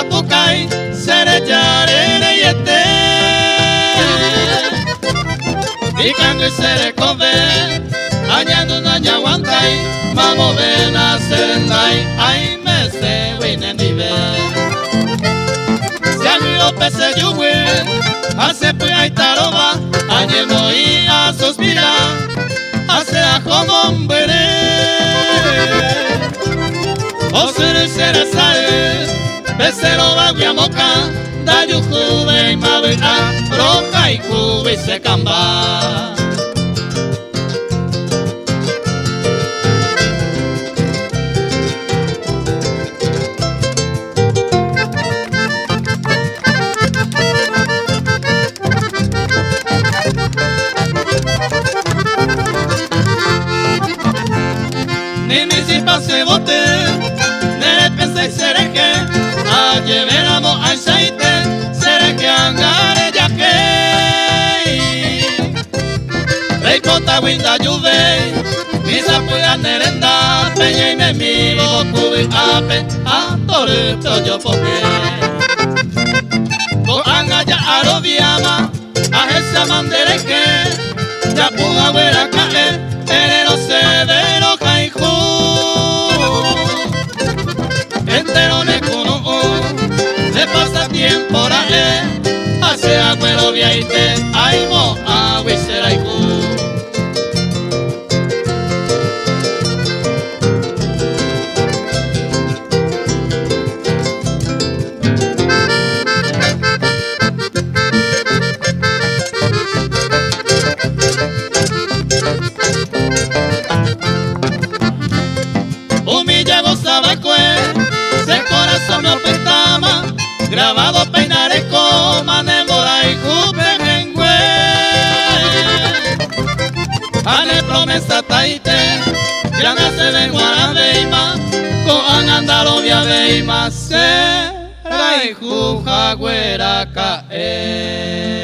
pukai sere jarere yete Ikangu sere kove Añandu na nyawantai Mamo vena serendai Ai mese winen dive Siangu pese yuwe Hace ai taroba Añemo y a suspira Hace a como hombre O sere sere sare Besero bagua moka Da yujuve y mabe a Roja y kubi se kamba Ni mi si pase bote Nere pese sereke A lleveramo a shaite Sereke angare yake Rei pota winda juve Misa puya nerenda Peña y me mivo kubi ape A tore toyo poke Ko anga ya arobiama A hesa mandereke Ya puga wera kae Erero severo kaiju Entero ne kuno Le pasa tiempo rae Hace agüero viaite Aimo aguiseraiku Humillego sabacue Se corazón me opetama Grabado peinaré coma Nemora y jupejengue Ane promesa taite Ya nace ven guarabeima Ko angandalo viabeima Se raijuja güera cae